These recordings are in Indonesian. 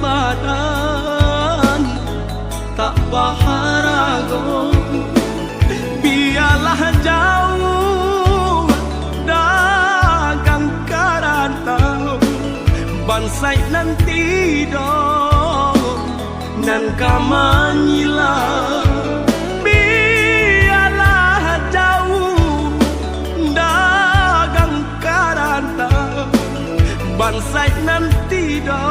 Badan tak baharago, biarlah jauh dagang karantau bansai nanti dong nan kamanyila, biarlah jauh dagang karantau bansai nanti dong.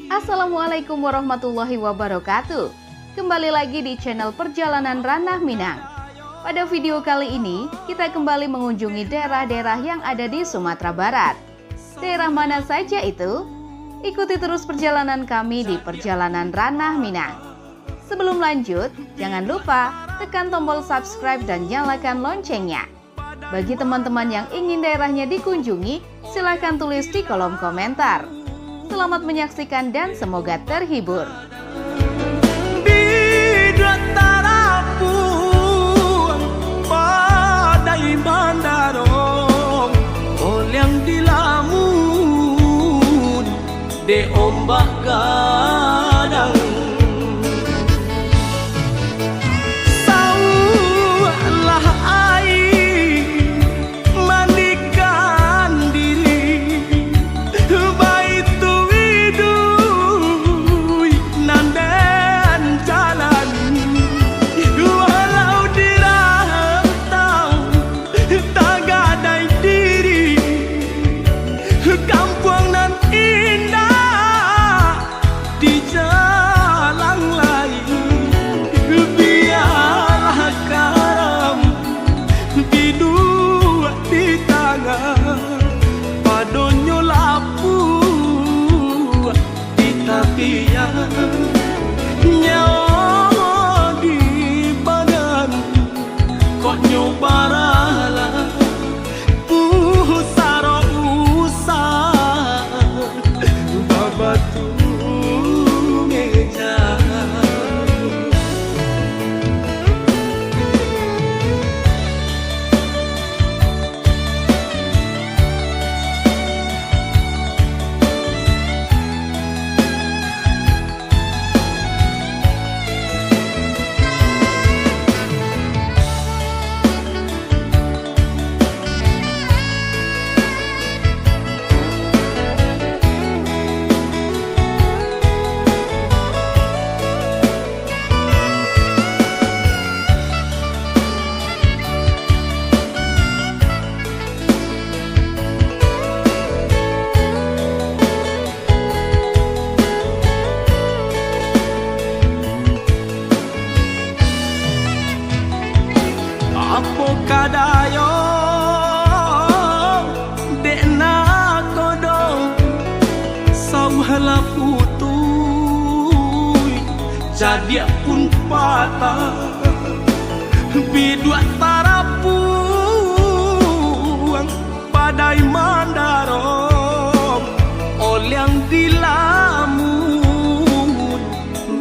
Assalamualaikum warahmatullahi wabarakatuh. Kembali lagi di channel Perjalanan Ranah Minang. Pada video kali ini, kita kembali mengunjungi daerah-daerah yang ada di Sumatera Barat. Daerah mana saja itu? Ikuti terus perjalanan kami di Perjalanan Ranah Minang. Sebelum lanjut, jangan lupa tekan tombol subscribe dan nyalakan loncengnya. Bagi teman-teman yang ingin daerahnya dikunjungi, silahkan tulis di kolom komentar. Selamat menyaksikan dan semoga terhibur. Bidra tarapun badai bandarong, olyang dilamun de ombak gadang. Saulah air mandikan diri, baik padonyo lapu di tapian nyawa di badan kok nyobarala pusaro usah babatu meja. Apo kadayo dekna kodong sauhala putui jadi pun patah bidua tarapuang badai mandarong olyang dilamun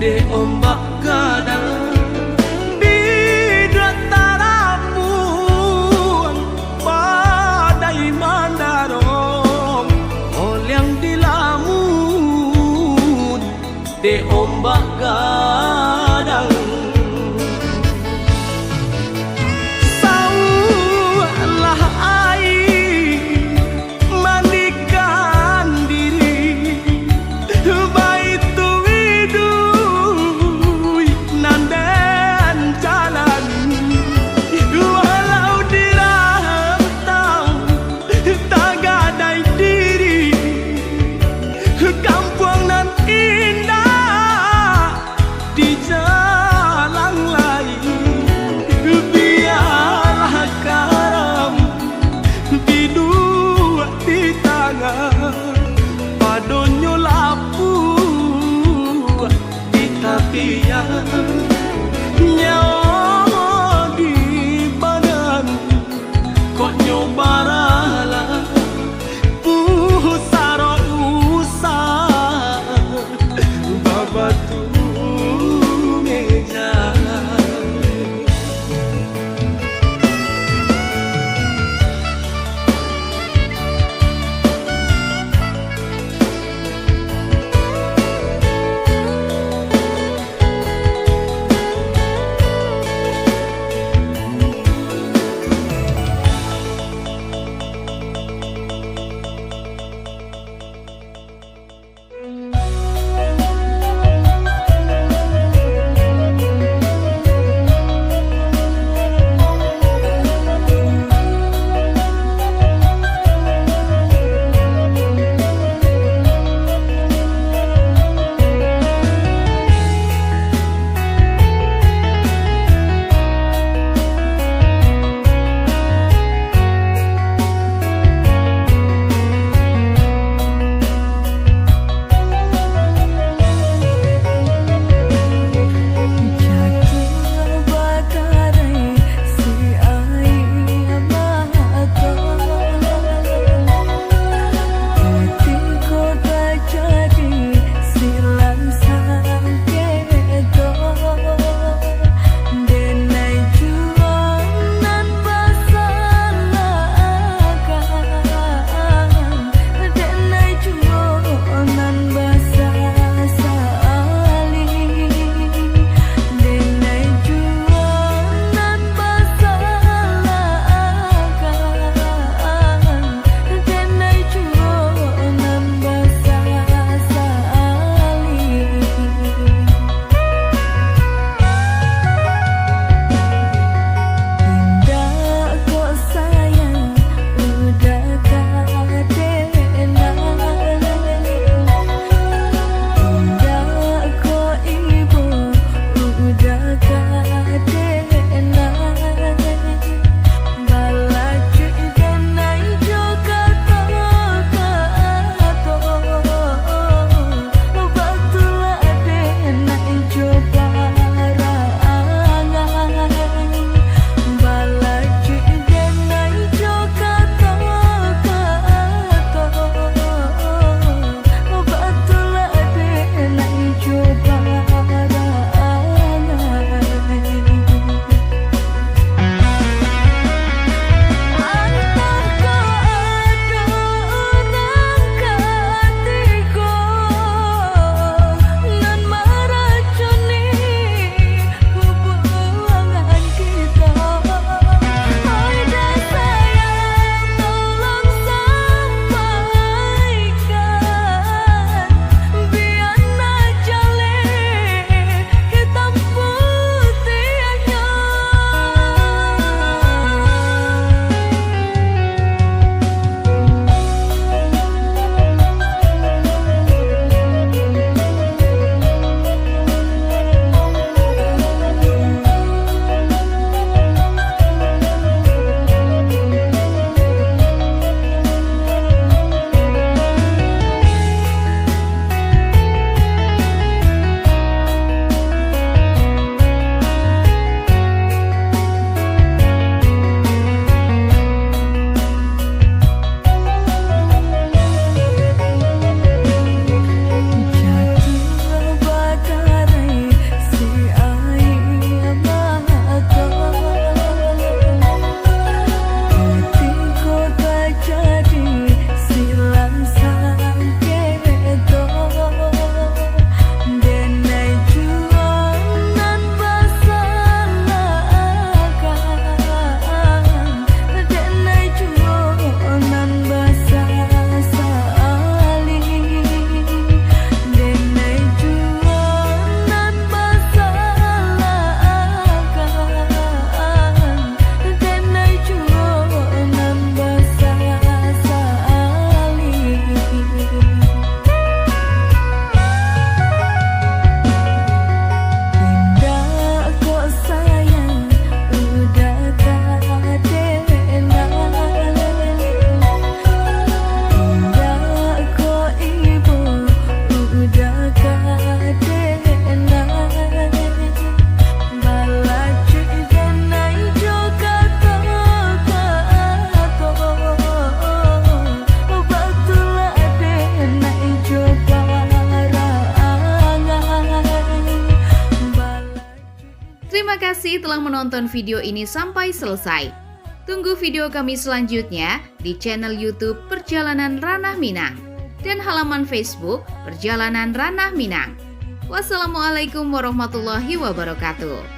de ombak gadang. De ombak gadang saulah air mandikan diri baik tu widui tiang nyawa di badan kok nyobaralah pusaro usah babatu meja. kasih telah menonton video ini sampai selesai. Tunggu video kami selanjutnya di channel YouTube Perjalanan Ranah Minang dan halaman Facebook Perjalanan Ranah Minang. Wassalamualaikum warahmatullahi wabarakatuh.